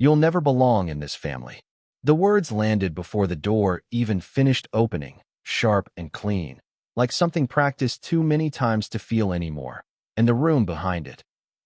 You'll never belong in this family." The words landed before the door even finished opening, sharp and clean, like something practiced too many times to feel anymore. And the room behind it.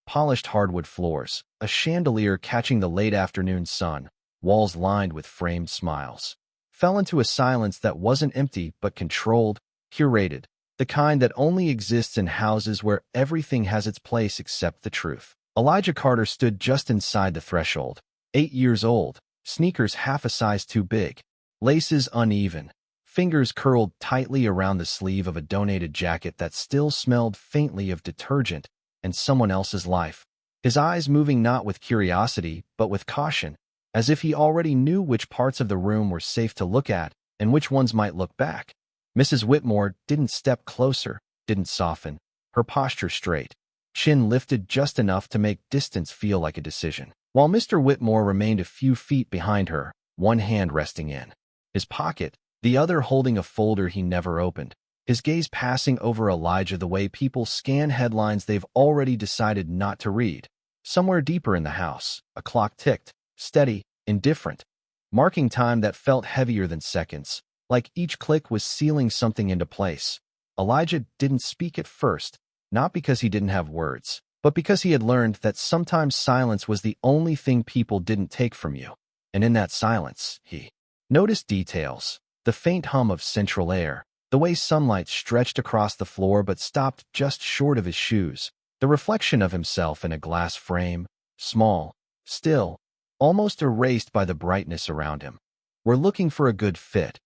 Polished hardwood floors, a chandelier catching the late afternoon sun, walls lined with framed smiles, fell into a silence that wasn't empty but controlled, curated, the kind that only exists in houses where everything has its place except the truth. Elijah Carter stood just inside the threshold, 8 years old, sneakers half a size too big, laces uneven, fingers curled tightly around the sleeve of a donated jacket that still smelled faintly of detergent and someone else's life. His eyes moving not with curiosity but with caution, as if he already knew which parts of the room were safe to look at and which ones might look back. Mrs. Whitmore didn't step closer, didn't soften, her posture straight, chin lifted just enough to make distance feel like a decision. While Mr. Whitmore remained a few feet behind her, one hand resting in his pocket, the other holding a folder he never opened, his gaze passing over Elijah the way people scan headlines they've already decided not to read. Somewhere deeper in the house, a clock ticked, steady, indifferent, marking time that felt heavier than seconds, like each click was sealing something into place. Elijah didn't speak at first, not because he didn't have words, but because he had learned that sometimes silence was the only thing people didn't take from you. And in that silence, he noticed details, the faint hum of central air, the way sunlight stretched across the floor but stopped just short of his shoes, the reflection of himself in a glass frame, small, still, almost erased by the brightness around him. "We're looking for a good fit,"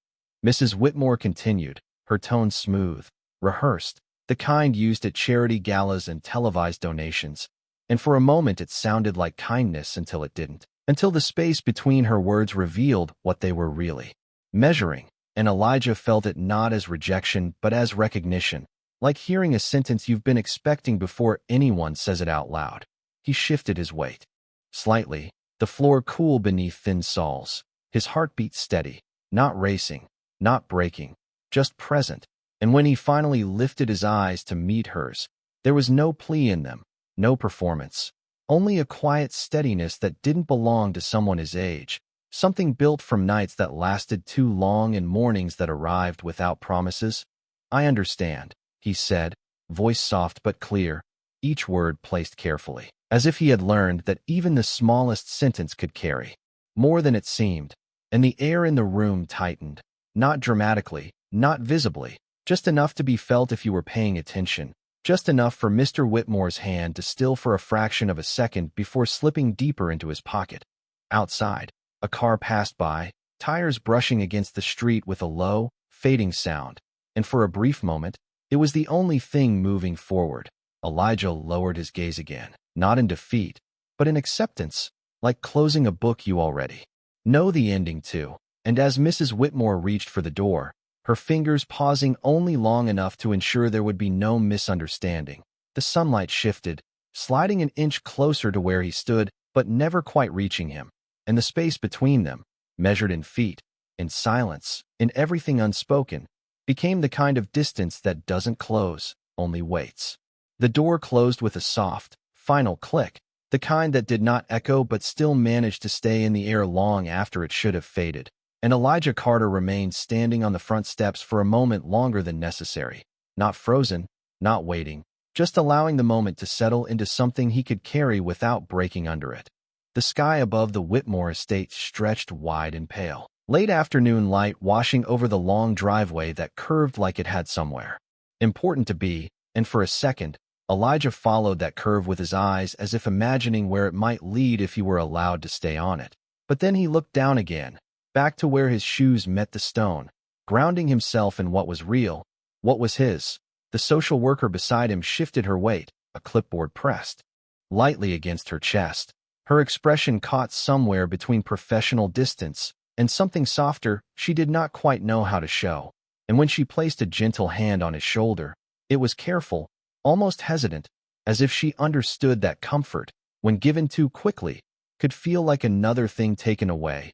Mrs. Whitmore continued, her tone smooth, rehearsed, the kind used at charity galas and televised donations, and for a moment it sounded like kindness until it didn't, until the space between her words revealed what they were really measuring, and Elijah felt it not as rejection but as recognition, like hearing a sentence you've been expecting before anyone says it out loud. He shifted his weight slightly, the floor cool beneath thin soles, his heartbeat steady, not racing, not breaking, just present. And when he finally lifted his eyes to meet hers, there was no plea in them, no performance, only a quiet steadiness that didn't belong to someone his age, something built from nights that lasted too long and mornings that arrived without promises. "I understand," he said, voice soft but clear, each word placed carefully, as if he had learned that even the smallest sentence could carry more than it seemed. And the air in the room tightened, not dramatically, not visibly, just enough to be felt if you were paying attention, just enough for Mr. Whitmore's hand to still for a fraction of a second before slipping deeper into his pocket. Outside, a car passed by, tires brushing against the street with a low, fading sound, and for a brief moment, it was the only thing moving forward. Elijah lowered his gaze again, not in defeat, but in acceptance, like closing a book you already know the ending to. And as Mrs. Whitmore reached for the door, her fingers pausing only long enough to ensure there would be no misunderstanding, the sunlight shifted, sliding an inch closer to where he stood, but never quite reaching him. And the space between them, measured in feet, in silence, in everything unspoken, became the kind of distance that doesn't close, only waits. The door closed with a soft, final click, the kind that did not echo but still managed to stay in the air long after it should have faded. And Elijah Carter remained standing on the front steps for a moment longer than necessary, not frozen, not waiting, just allowing the moment to settle into something he could carry without breaking under it. The sky above the Whitmore estate stretched wide and pale, late afternoon light washing over the long driveway that curved like it had somewhere important to be, and for a second, Elijah followed that curve with his eyes as if imagining where it might lead if he were allowed to stay on it. But then he looked down again, back to where his shoes met the stone, grounding himself in what was real, what was his. The social worker beside him shifted her weight, a clipboard pressed lightly against her chest. Her expression caught somewhere between professional distance and something softer she did not quite know how to show. And when she placed a gentle hand on his shoulder, it was careful, almost hesitant, as if she understood that comfort, when given too quickly, could feel like another thing taken away.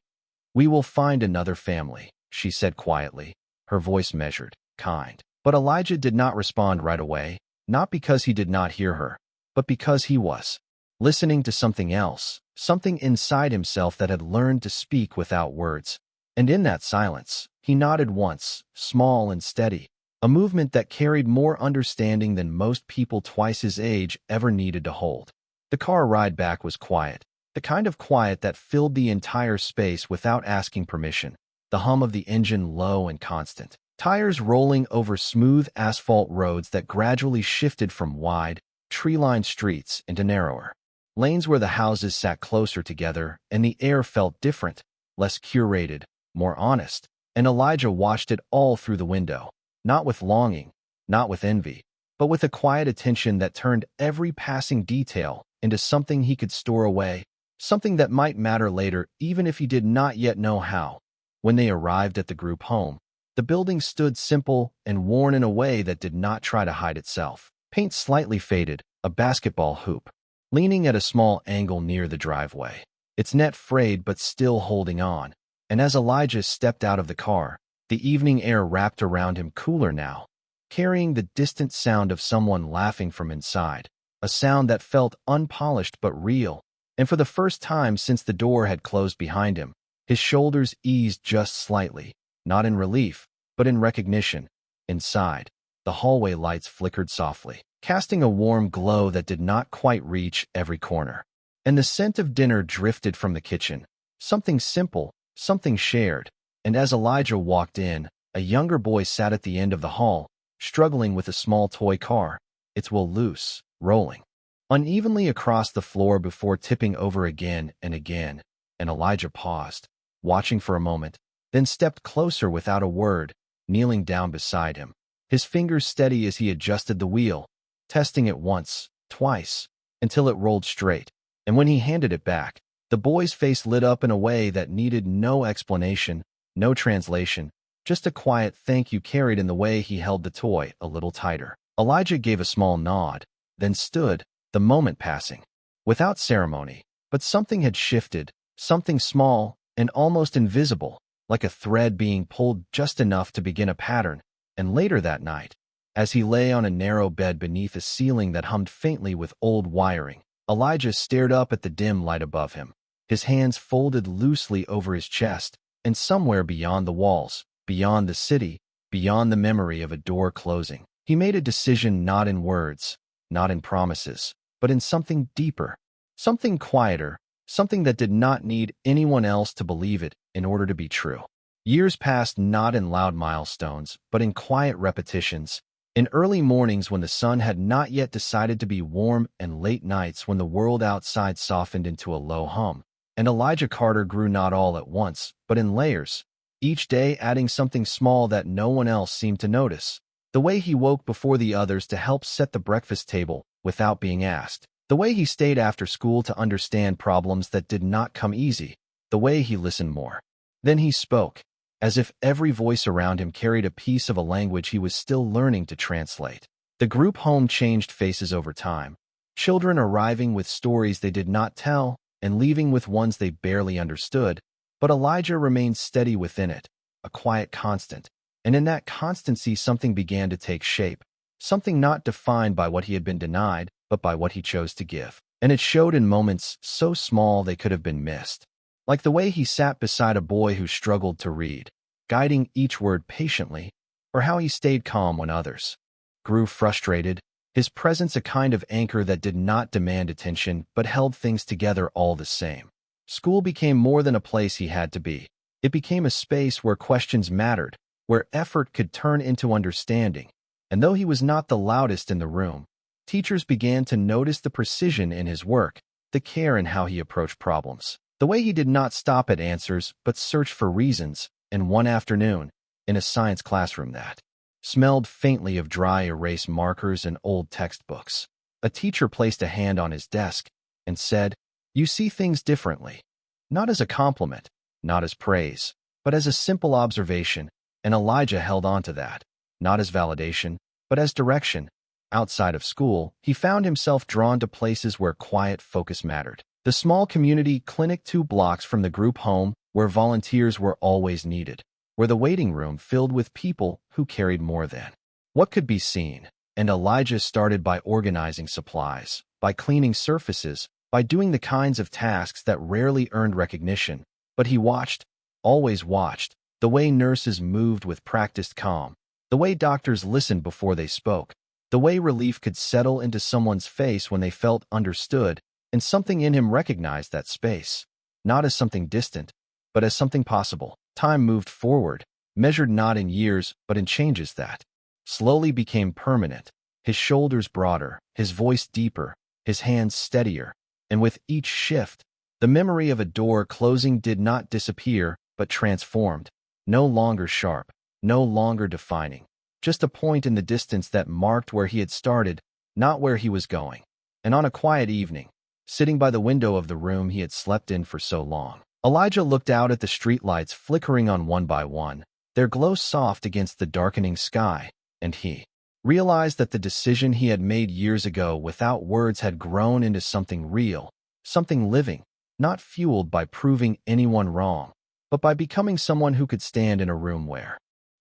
"We will find another family," she said quietly, her voice measured, kind. But Elijah did not respond right away, not because he did not hear her, but because he was listening to something else, something inside himself that had learned to speak without words. And in that silence, he nodded once, small and steady, a movement that carried more understanding than most people twice his age ever needed to hold. The car ride back was quiet, the kind of quiet that filled the entire space without asking permission, the hum of the engine low and constant, tires rolling over smooth asphalt roads that gradually shifted from wide, tree-lined streets into narrower lanes where the houses sat closer together and the air felt different, less curated, more honest. And Elijah watched it all through the window, not with longing, not with envy, but with a quiet attention that turned every passing detail into something he could store away, something that might matter later even if he did not yet know how. When they arrived at the group home, the building stood simple and worn in a way that did not try to hide itself. Paint slightly faded, a basketball hoop, leaning at a small angle near the driveway, its net frayed but still holding on. And as Elijah stepped out of the car, the evening air wrapped around him cooler now, carrying the distant sound of someone laughing from inside, a sound that felt unpolished but real. And for the first time since the door had closed behind him, his shoulders eased just slightly, not in relief, but in recognition. Inside, the hallway lights flickered softly, casting a warm glow that did not quite reach every corner. And the scent of dinner drifted from the kitchen, something simple, something shared. And as Elijah walked in, a younger boy sat at the end of the hall, struggling with a small toy car, its wheel loose, rolling unevenly across the floor before tipping over again and again. And Elijah paused, watching for a moment, then stepped closer without a word, kneeling down beside him, his fingers steady as he adjusted the wheel, testing it once, twice, until it rolled straight. And when he handed it back, the boy's face lit up in a way that needed no explanation, no translation, just a quiet thank you carried in the way he held the toy a little tighter. Elijah gave a small nod, then stood, the moment passing, without ceremony. But something had shifted, something small and almost invisible, like a thread being pulled just enough to begin a pattern. And later that night, as he lay on a narrow bed beneath a ceiling that hummed faintly with old wiring, Elijah stared up at the dim light above him, his hands folded loosely over his chest, and somewhere beyond the walls, beyond the city, beyond the memory of a door closing, he made a decision not in words, not in promises, but in something deeper, something quieter, something that did not need anyone else to believe it in order to be true. Years passed not in loud milestones, but in quiet repetitions, in early mornings when the sun had not yet decided to be warm and late nights when the world outside softened into a low hum. And Elijah Carter grew not all at once, but in layers, each day adding something small that no one else seemed to notice. The way he woke before the others to help set the breakfast table without being asked. The way he stayed after school to understand problems that did not come easy. The way he listened more. Then he spoke, as if every voice around him carried a piece of a language he was still learning to translate. The group home changed faces over time, children arriving with stories they did not tell, and leaving with ones they barely understood, but Elijah remained steady within it, a quiet constant. And in that constancy something began to take shape, something not defined by what he had been denied, but by what he chose to give. And it showed in moments so small they could have been missed, like the way he sat beside a boy who struggled to read, guiding each word patiently, or how he stayed calm when others grew frustrated, his presence a kind of anchor that did not demand attention but held things together all the same. School became more than a place he had to be. It became a space where questions mattered, where effort could turn into understanding. And though he was not the loudest in the room, teachers began to notice the precision in his work, the care in how he approached problems, the way he did not stop at answers but searched for reasons. And one afternoon, in a science classroom that smelled faintly of dry erase markers and old textbooks, a teacher placed a hand on his desk and said, "You see things differently." Not as a compliment, not as praise, but as a simple observation. And Elijah held on to that, not as validation, but as direction. Outside of school, he found himself drawn to places where quiet focus mattered. The small community clinic 2 blocks from the group home, where volunteers were always needed, where the waiting room filled with people who carried more than what could be seen. And Elijah started by organizing supplies, by cleaning surfaces, by doing the kinds of tasks that rarely earned recognition. But he watched, always watched, the way nurses moved with practiced calm, the way doctors listened before they spoke, the way relief could settle into someone's face when they felt understood, and something in him recognized that space, not as something distant, but as something possible. Time moved forward, measured not in years, but in changes that slowly became permanent, his shoulders broader, his voice deeper, his hands steadier, and with each shift, the memory of a door closing did not disappear, but transformed, no longer sharp, no longer defining, just a point in the distance that marked where he had started, not where he was going. And on a quiet evening, sitting by the window of the room he had slept in for so long, Elijah looked out at the streetlights flickering on one by one, their glow soft against the darkening sky, and he realized that the decision he had made years ago without words had grown into something real, something living, not fueled by proving anyone wrong, but by becoming someone who could stand in a room where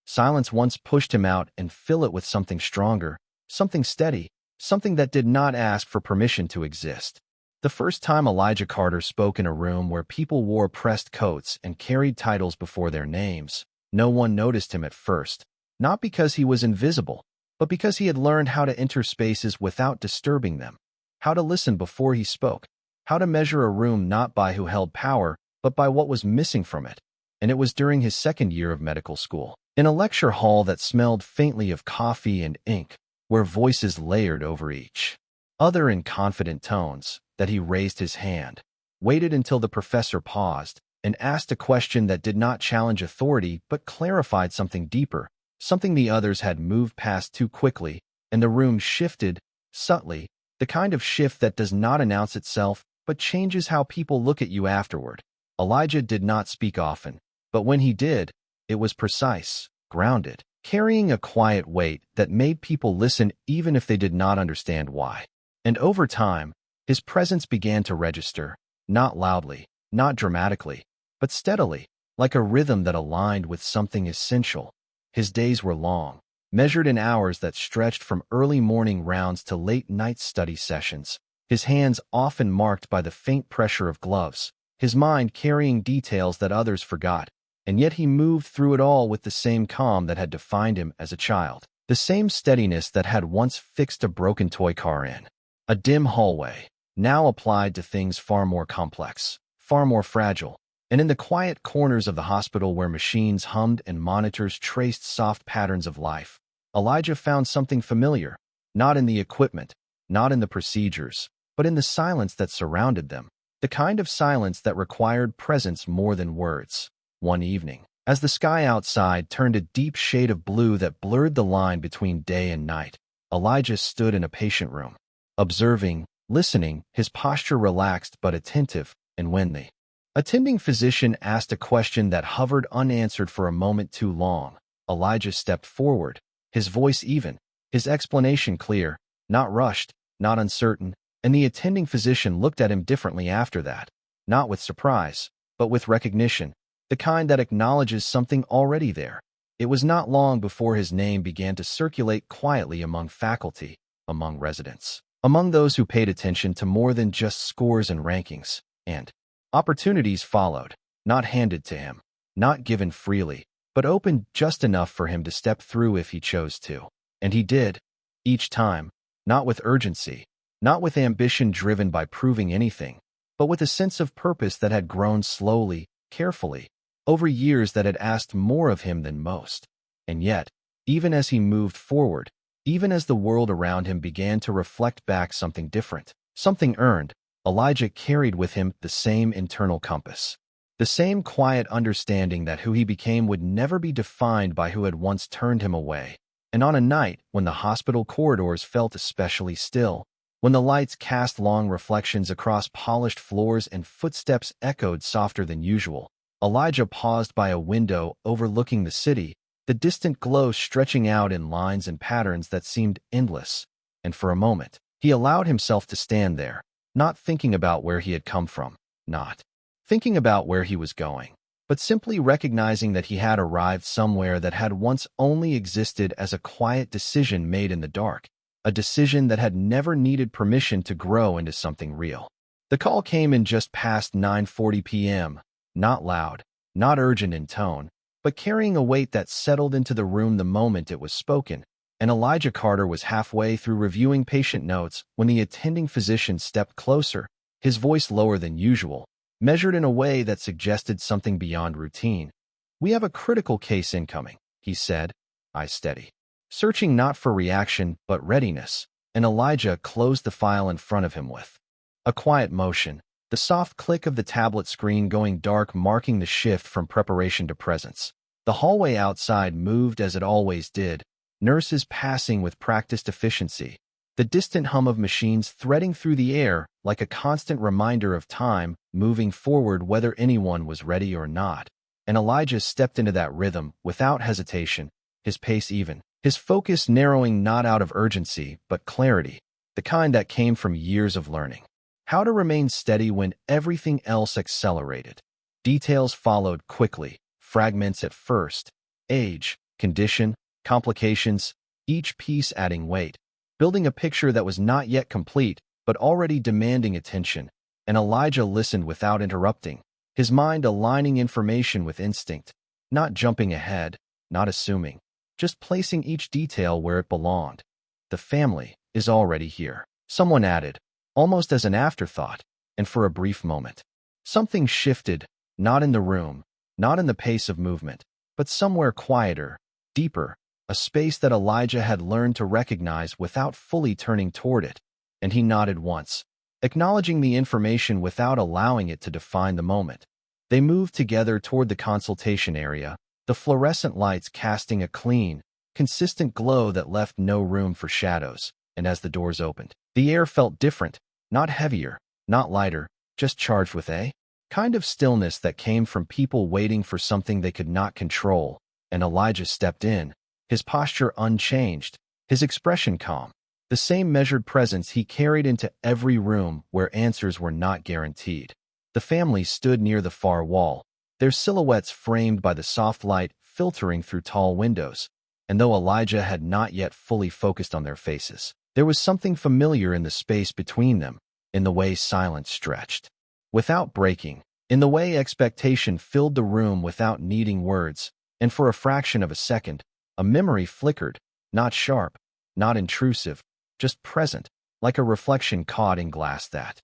silence once pushed him out and fill it with something stronger, something steady, something that did not ask for permission to exist. The first time Elijah Carter spoke in a room where people wore pressed coats and carried titles before their names, no one noticed him at first, not because he was invisible, but because he had learned how to enter spaces without disturbing them, how to listen before he spoke, how to measure a room not by who held power, but by what was missing from it. And it was during his second year of medical school, in a lecture hall that smelled faintly of coffee and ink, where voices layered over each other in confident tones, that he raised his hand, waited until the professor paused, and asked a question that did not challenge authority but clarified something deeper, something the others had moved past too quickly, and the room shifted, subtly, the kind of shift that does not announce itself but changes how people look at you afterward. Elijah did not speak often, but when he did, it was precise, grounded, carrying a quiet weight that made people listen even if they did not understand why. And over time, his presence began to register, not loudly, not dramatically, but steadily, like a rhythm that aligned with something essential. His days were long, measured in hours that stretched from early morning rounds to late-night study sessions, his hands often marked by the faint pressure of gloves, his mind carrying details that others forgot, and yet he moved through it all with the same calm that had defined him as a child, the same steadiness that had once fixed a broken toy car in a dim hallway, now applied to things far more complex, far more fragile. And in the quiet corners of the hospital where machines hummed and monitors traced soft patterns of life, Elijah found something familiar, not in the equipment, not in the procedures, but in the silence that surrounded them, the kind of silence that required presence more than words. One evening, as the sky outside turned a deep shade of blue that blurred the line between day and night, Elijah stood in a patient room, observing, listening, his posture relaxed but attentive, and when the attending physician asked a question that hovered unanswered for a moment too long, Elijah stepped forward, his voice even, his explanation clear, not rushed, not uncertain, and the attending physician looked at him differently after that, not with surprise, but with recognition, the kind that acknowledges something already there. It was not long before his name began to circulate quietly among faculty, among residents, among those who paid attention to more than just scores and rankings, and opportunities followed, not handed to him, not given freely, but opened just enough for him to step through if he chose to. And he did, each time, not with urgency, not with ambition driven by proving anything, but with a sense of purpose that had grown slowly, carefully, over years that had asked more of him than most. And yet, even as he moved forward, even as the world around him began to reflect back something different, something earned, Elijah carried with him the same internal compass, the same quiet understanding that who he became would never be defined by who had once turned him away. And on a night when the hospital corridors felt especially still, when the lights cast long reflections across polished floors and footsteps echoed softer than usual, Elijah paused by a window overlooking the city, the distant glow stretching out in lines and patterns that seemed endless. And for a moment, he allowed himself to stand there, not thinking about where he had come from, not thinking about where he was going, but simply recognizing that he had arrived somewhere that had once only existed as a quiet decision made in the dark, a decision that had never needed permission to grow into something real. The call came in just past 9:40 p.m., not loud, not urgent in tone, but carrying a weight that settled into the room the moment it was spoken. And Elijah Carter was halfway through reviewing patient notes when the attending physician stepped closer, his voice lower than usual, measured in a way that suggested something beyond routine. "We have a critical case incoming," he said, eyes steady, searching not for reaction but readiness, and Elijah closed the file in front of him with a quiet motion, the soft click of the tablet screen going dark marking the shift from preparation to presence. The hallway outside moved as it always did, nurses passing with practiced efficiency, the distant hum of machines threading through the air like a constant reminder of time moving forward whether anyone was ready or not. And Elijah stepped into that rhythm without hesitation, his pace even, his focus narrowing not out of urgency but clarity, the kind that came from years of learning how to remain steady when everything else accelerated. Details followed quickly, fragments at first, age, condition, complications, each piece adding weight, building a picture that was not yet complete but already demanding attention. And Elijah listened without interrupting, his mind aligning information with instinct, not jumping ahead, not assuming, just placing each detail where it belonged. "The family is already here," someone added, almost as an afterthought, and for a brief moment, something shifted, not in the room, not in the pace of movement, but somewhere quieter, deeper, a space that Elijah had learned to recognize without fully turning toward it, and he nodded once, acknowledging the information without allowing it to define the moment. They moved together toward the consultation area, the fluorescent lights casting a clean, consistent glow that left no room for shadows, and as the doors opened, the air felt different, not heavier, not lighter, just charged with a kind of stillness that came from people waiting for something they could not control. And Elijah stepped in, his posture unchanged, his expression calm, the same measured presence he carried into every room where answers were not guaranteed. The family stood near the far wall, their silhouettes framed by the soft light filtering through tall windows, and though Elijah had not yet fully focused on their faces, there was something familiar in the space between them, in the way silence stretched, without breaking, in the way expectation filled the room without needing words, and for a fraction of a second, a memory flickered, not sharp, not intrusive, just present, like a reflection caught in glass that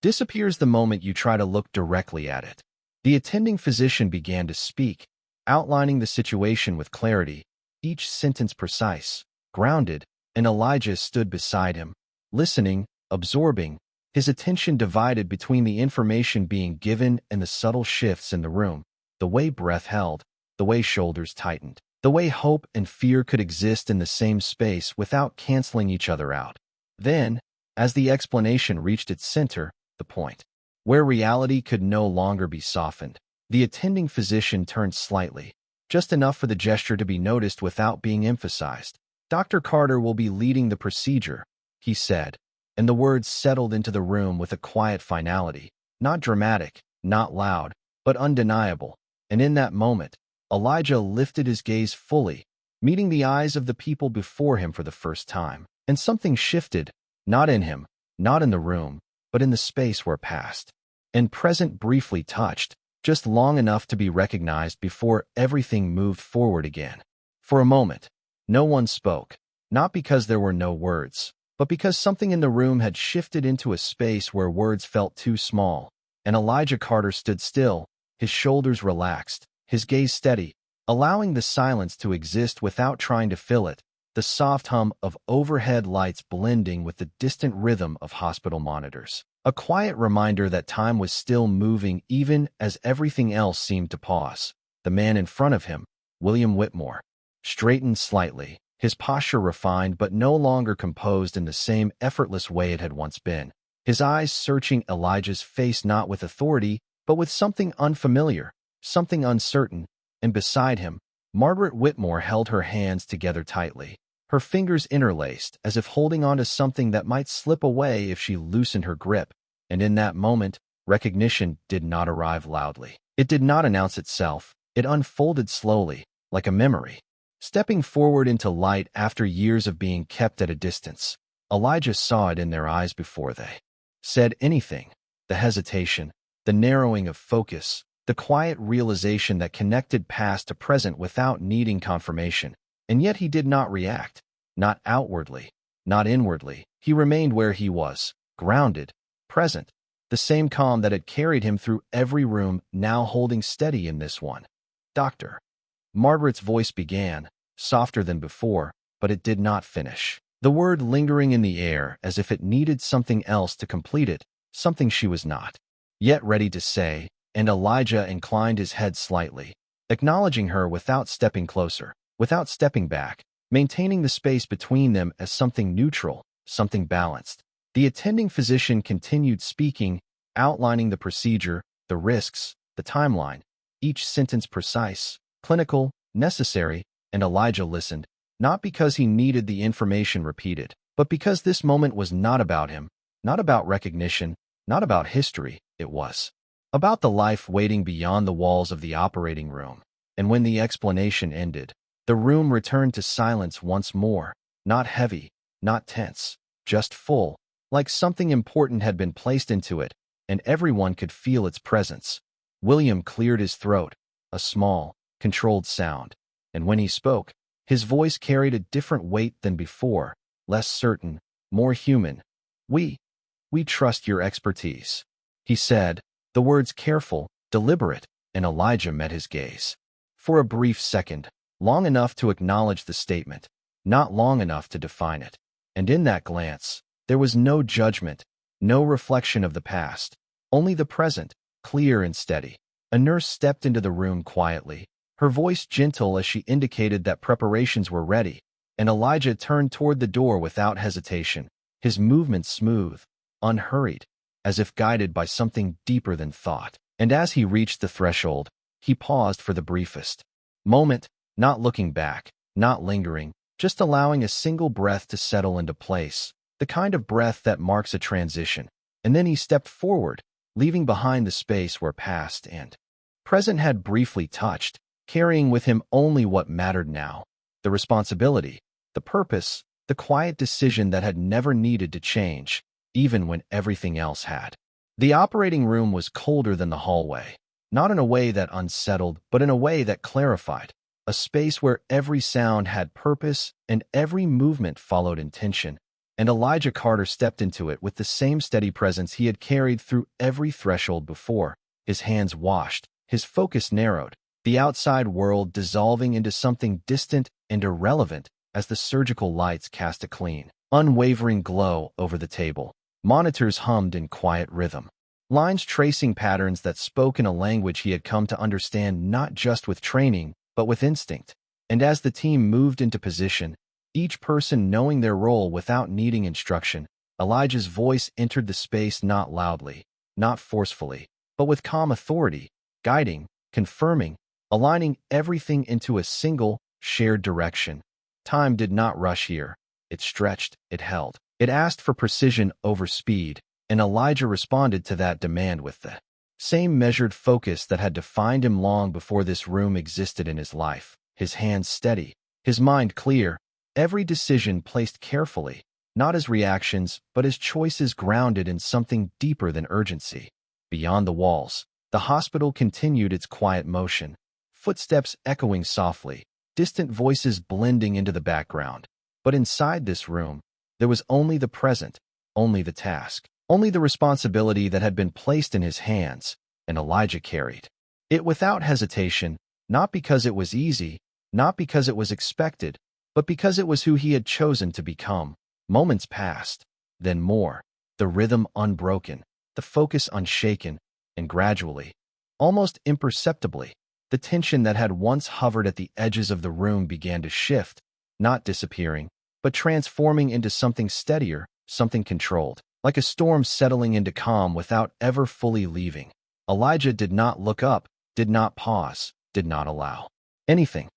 disappears the moment you try to look directly at it. The attending physician began to speak, outlining the situation with clarity, each sentence precise, grounded, and Elijah stood beside him, listening, absorbing, his attention divided between the information being given and the subtle shifts in the room, the way breath held, the way shoulders tightened, the way hope and fear could exist in the same space without canceling each other out. Then, as the explanation reached its center, the point, where reality could no longer be softened, the attending physician turned slightly, just enough for the gesture to be noticed without being emphasized. "Dr. Carter will be leading the procedure," he said, and the words settled into the room with a quiet finality, not dramatic, not loud, but undeniable. And in that moment, Elijah lifted his gaze fully, meeting the eyes of the people before him for the first time, and something shifted, not in him, not in the room, but in the space where past and present briefly touched, just long enough to be recognized before everything moved forward again. For a moment, no one spoke, not because there were no words, but because something in the room had shifted into a space where words felt too small, and Elijah Carter stood still, his shoulders relaxed, his gaze steady, allowing the silence to exist without trying to fill it, the soft hum of overhead lights blending with the distant rhythm of hospital monitors. A quiet reminder that time was still moving even as everything else seemed to pause. The man in front of him, William Whitmore, straightened slightly, his posture refined but no longer composed in the same effortless way it had once been, his eyes searching Elijah's face not with authority, but with something unfamiliar, something uncertain, and beside him, Margaret Whitmore held her hands together tightly, her fingers interlaced as if holding on to something that might slip away if she loosened her grip, and in that moment, recognition did not arrive loudly. It did not announce itself, it unfolded slowly, like a memory, stepping forward into light after years of being kept at a distance. Elijah saw it in their eyes before they said anything. the hesitation, the narrowing of focus, the quiet realization that connected past to present without needing confirmation. And yet he did not react, not outwardly, not inwardly. He remained where he was, grounded, present, the same calm that had carried him through every room, now holding steady in this one. "Doctor." Margaret's voice began, softer than before, but it did not finish. The word lingering in the air as if it needed something else to complete it, something she was not yet ready to say, and Elijah inclined his head slightly, acknowledging her without stepping closer, without stepping back, maintaining the space between them as something neutral, something balanced. The attending physician continued speaking, outlining the procedure, the risks, the timeline, each sentence precise, clinical, necessary, and Elijah listened, not because he needed the information repeated, but because this moment was not about him, not about recognition, not about history. It was about the life waiting beyond the walls of the operating room. And when the explanation ended, the room returned to silence once more, not heavy, not tense, just full, like something important had been placed into it, and everyone could feel its presence. William cleared his throat, a small, controlled sound, and when he spoke, his voice carried a different weight than before, less certain, more human. We trust your expertise," he said, the words careful, deliberate, and Elijah met his gaze. For a brief second, long enough to acknowledge the statement, not long enough to define it. And in that glance, there was no judgment, no reflection of the past, only the present, clear and steady. A nurse stepped into the room quietly, her voice gentle as she indicated that preparations were ready, and Elijah turned toward the door without hesitation, his movements smooth, unhurried, as if guided by something deeper than thought. And as he reached the threshold, he paused for the briefest moment, not looking back, not lingering, just allowing a single breath to settle into place, the kind of breath that marks a transition. And then he stepped forward, leaving behind the space where past and present had briefly touched, carrying with him only what mattered now, the responsibility, the purpose, the quiet decision that had never needed to change, even when everything else had. The operating room was colder than the hallway, not in a way that unsettled, but in a way that clarified, a space where every sound had purpose and every movement followed intention. And Elijah Carter stepped into it with the same steady presence he had carried through every threshold before, his hands washed, his focus narrowed, the outside world dissolving into something distant and irrelevant as the surgical lights cast a clean, unwavering glow over the table. Monitors hummed in quiet rhythm, lines tracing patterns that spoke in a language he had come to understand not just with training, but with instinct. And as the team moved into position, each person knowing their role without needing instruction, Elijah's voice entered the space not loudly, not forcefully, but with calm authority, guiding, confirming, aligning everything into a single, shared direction. Time did not rush here. It stretched, it held. It asked for precision over speed, and Elijah responded to that demand with the same measured focus that had defined him long before this room existed in his life. His hands steady, his mind clear, every decision placed carefully, not as reactions, but as choices grounded in something deeper than urgency. Beyond the walls, the hospital continued its quiet motion, footsteps echoing softly, distant voices blending into the background. But inside this room, there was only the present, only the task, only the responsibility that had been placed in his hands, and Elijah carried it without hesitation, not because it was easy, not because it was expected, but because it was who he had chosen to become. Moments passed, then more, the rhythm unbroken, the focus unshaken, and gradually, almost imperceptibly, the tension that had once hovered at the edges of the room began to shift, not disappearing, but transforming into something steadier, something controlled, like a storm settling into calm without ever fully leaving. Elijah did not look up, did not pause, did not allow anything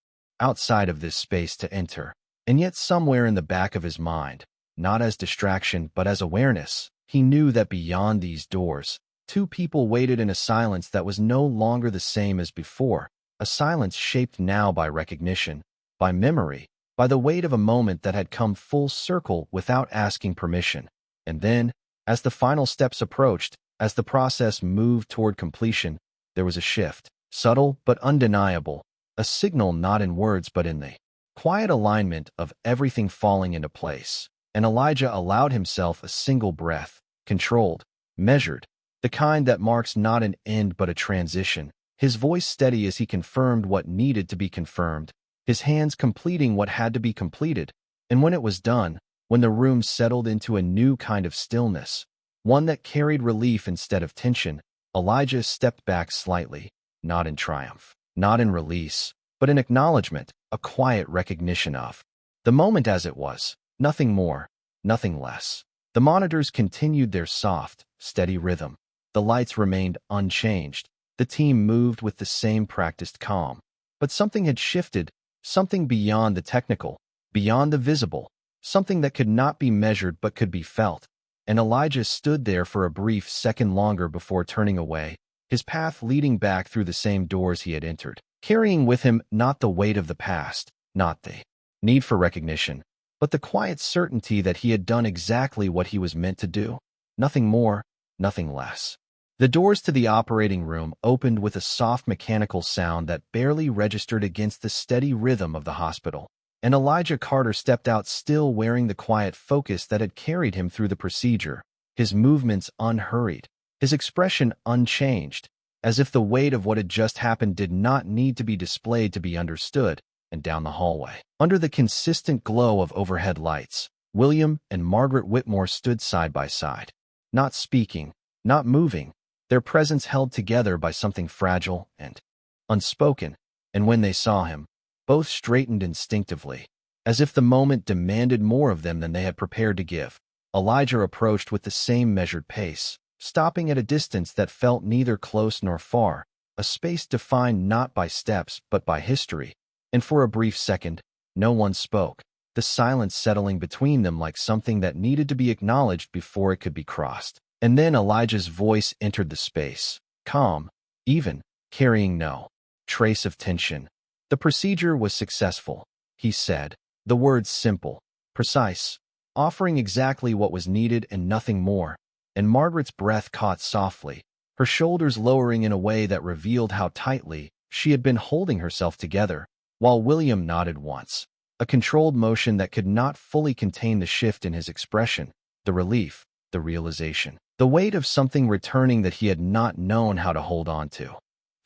outside of this space to enter. And yet somewhere in the back of his mind, not as distraction but as awareness, he knew that beyond these doors, two people waited in a silence that was no longer the same as before, a silence shaped now by recognition, by memory, by the weight of a moment that had come full circle without asking permission. And then, as the final steps approached, As the process moved toward completion, there was a shift, subtle but undeniable, a signal not in words but in the quiet alignment of everything falling into place. And Elijah allowed himself a single breath, controlled, measured, the kind that marks not an end but a transition, his voice steady as he confirmed what needed to be confirmed, his hands completing what had to be completed. And when it was done, when the room settled into a new kind of stillness, one that carried relief instead of tension, Elijah stepped back slightly, not in triumph, not in release, but in acknowledgement, a quiet recognition of the moment as it was, nothing more, nothing less. The monitors continued their soft, steady rhythm. The lights remained unchanged. The team moved with the same practiced calm. But something had shifted, something beyond the technical, beyond the visible, something that could not be measured but could be felt. And Elijah stood there for a brief second longer before turning away, his path leading back through the same doors he had entered, carrying with him not the weight of the past, not the need for recognition, but the quiet certainty that he had done exactly what he was meant to do. Nothing more, nothing less. The doors to the operating room opened with a soft mechanical sound that barely registered against the steady rhythm of the hospital, and Elijah Carter stepped out still wearing the quiet focus that had carried him through the procedure, his movements unhurried, his expression unchanged, as if the weight of what had just happened did not need to be displayed to be understood. And down the hallway, under the consistent glow of overhead lights, William and Margaret Whitmore stood side by side, not speaking, not moving, their presence held together by something fragile and unspoken. And when they saw him, both straightened instinctively, as if the moment demanded more of them than they had prepared to give. Elijah approached with the same measured pace, stopping at a distance that felt neither close nor far, a space defined not by steps but by history. And for a brief second, no one spoke, the silence settling between them like something that needed to be acknowledged before it could be crossed. And then Elijah's voice entered the space, calm, even, carrying no trace of tension. The procedure was successful, he said, the words simple, precise, offering exactly what was needed and nothing more. And Margaret's breath caught softly, her shoulders lowering in a way that revealed how tightly she had been holding herself together, while William nodded once, a controlled motion that could not fully contain the shift in his expression, the relief, the realization, the weight of something returning that he had not known how to hold on to.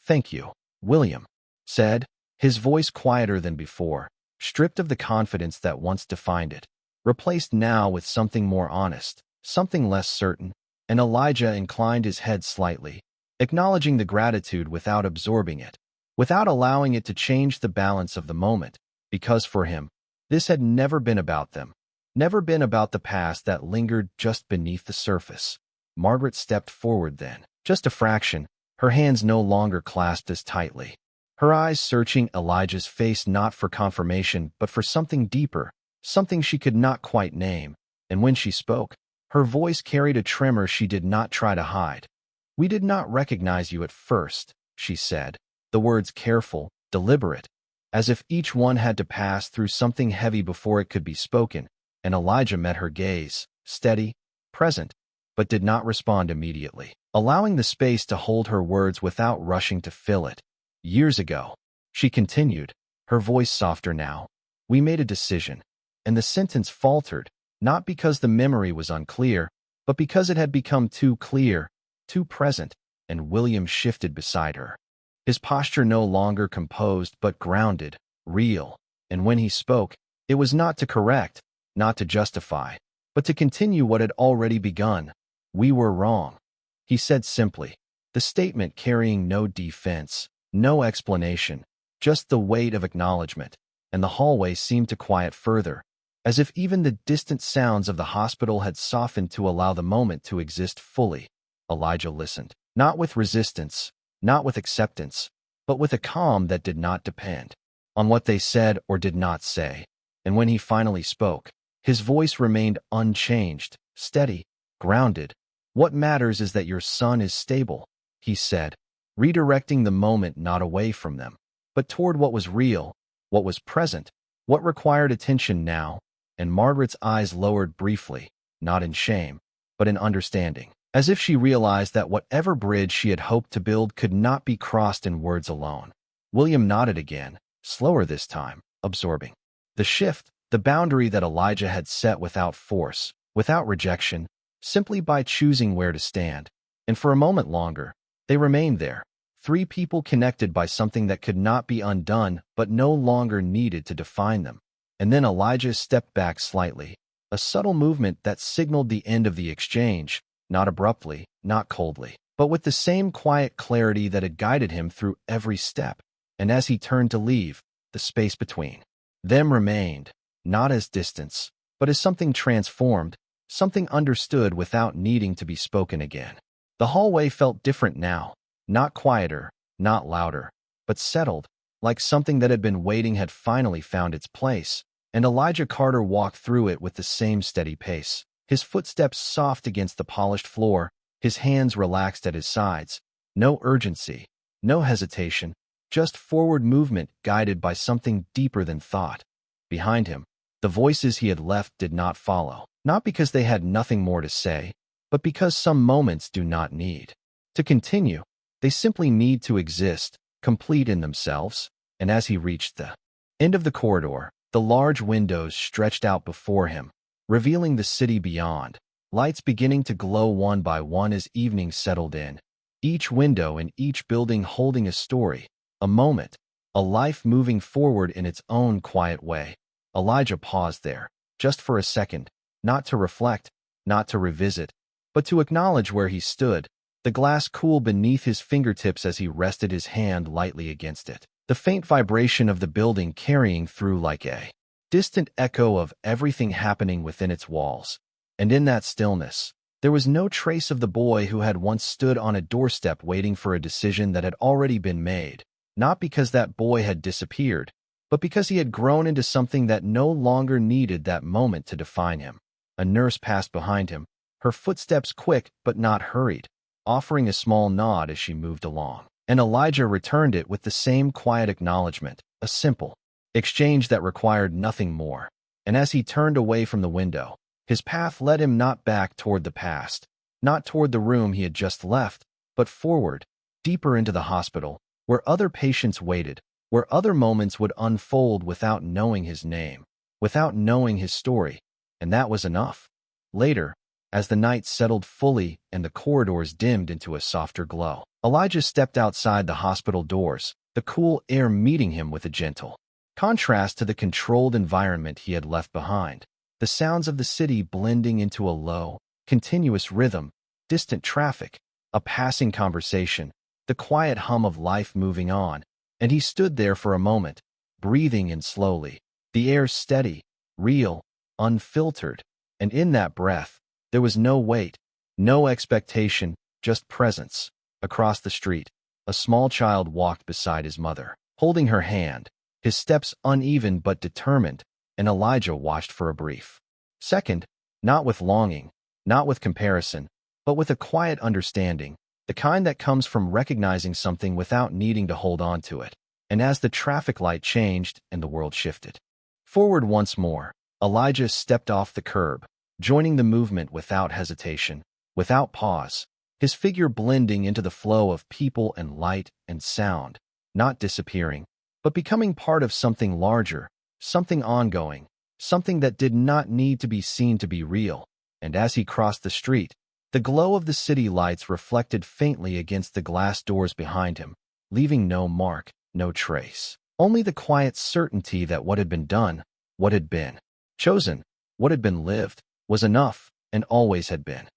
"Thank you," William said, his voice quieter than before, stripped of the confidence that once defined it, replaced now with something more honest, something less certain. And Elijah inclined his head slightly, acknowledging the gratitude without absorbing it, without allowing it to change the balance of the moment, because for him, this had never been about them, never been about the past that lingered just beneath the surface. Margaret stepped forward then, just a fraction, her hands no longer clasped as tightly, her eyes searching Elijah's face not for confirmation but for something deeper, something she could not quite name. And when she spoke, her voice carried a tremor she did not try to hide. "We did not recognize you at first," she said, the words careful, deliberate, as if each one had to pass through something heavy before it could be spoken. And Elijah met her gaze, steady, present, but did not respond immediately, allowing the space to hold her words without rushing to fill it. "Years ago," she continued, her voice softer now, "we made a decision." And the sentence faltered, not because the memory was unclear, but because it had become too clear, too present. And William shifted beside her, his posture no longer composed but grounded, real. And when he spoke, it was not to correct, not to justify, but to continue what had already begun. "We were wrong," he said simply, the statement carrying no defense, no explanation, just the weight of acknowledgement. And the hallway seemed to quiet further, as if even the distant sounds of the hospital had softened to allow the moment to exist fully. Elijah listened, not with resistance, not with acceptance, but with a calm that did not depend on what they said or did not say. And when he finally spoke, his voice remained unchanged, steady, grounded. "What matters is that your son is stable," he said, redirecting the moment not away from them, but toward what was real, what was present, what required attention now. And Margaret's eyes lowered briefly, not in shame, but in understanding. as if she realized that whatever bridge she had hoped to build could not be crossed in words alone. William nodded again, slower this time, absorbing the shift, the boundary that Elijah had set without force, without rejection, simply by choosing where to stand. And for a moment longer, they remained there, three people connected by something that could not be undone but no longer needed to define them. And then Elijah stepped back slightly, a subtle movement that signaled the end of the exchange, not abruptly, not coldly, but with the same quiet clarity that had guided him through every step. And as he turned to leave, the space between them remained, not as distance, but as something transformed, something understood without needing to be spoken again. The hallway felt different now, not quieter, not louder, but settled, like something that had been waiting had finally found its place, and Elijah Carter walked through it with the same steady pace, his footsteps soft against the polished floor, his hands relaxed at his sides. No urgency, no hesitation, just forward movement guided by something deeper than thought. Behind him, the voices he had left did not follow, not because they had nothing more to say, but because some moments do not need to continue. They simply need to exist, complete in themselves. And as he reached the end of the corridor, the large windows stretched out before him, revealing the city beyond, lights beginning to glow one by one as evening settled in, each window and each building holding a story, a moment, a life moving forward in its own quiet way. Elijah paused there, just for a second, not to reflect, not to revisit, but to acknowledge where he stood, the glass cool beneath his fingertips as he rested his hand lightly against it, the faint vibration of the building carrying through like a distant echo of everything happening within its walls. And in that stillness, there was no trace of the boy who had once stood on a doorstep waiting for a decision that had already been made, not because that boy had disappeared, but because he had grown into something that no longer needed that moment to define him. A nurse passed behind him, her footsteps quick but not hurried, offering a small nod as she moved along. And Elijah returned it with the same quiet acknowledgement, a simple exchange that required nothing more. And as he turned away from the window, his path led him not back toward the past, not toward the room he had just left, but forward, deeper into the hospital, where other patients waited, where other moments would unfold without knowing his name, without knowing his story. And that was enough. Later, as the night settled fully and the corridors dimmed into a softer glow, Elijah stepped outside the hospital doors, the cool air meeting him with a gentle contrast to the controlled environment he had left behind, the sounds of the city blending into a low, continuous rhythm, distant traffic, a passing conversation, the quiet hum of life moving on. And he stood there for a moment, breathing in slowly, the air steady, real, unfiltered, and in that breath, there was no weight, no expectation, just presence. Across the street, a small child walked beside his mother, holding her hand, his steps uneven but determined, and Elijah watched for a brief second, not with longing, not with comparison, but with a quiet understanding, the kind that comes from recognizing something without needing to hold on to it. And as the traffic light changed and the world shifted forward once more, Elijah stepped off the curb, joining the movement without hesitation, without pause, his figure blending into the flow of people and light and sound, not disappearing, but becoming part of something larger, something ongoing, something that did not need to be seen to be real. And as he crossed the street, the glow of the city lights reflected faintly against the glass doors behind him, leaving no mark, no trace. Only the quiet certainty that what had been done, what had been chosen, what had been lived, was enough, and always had been.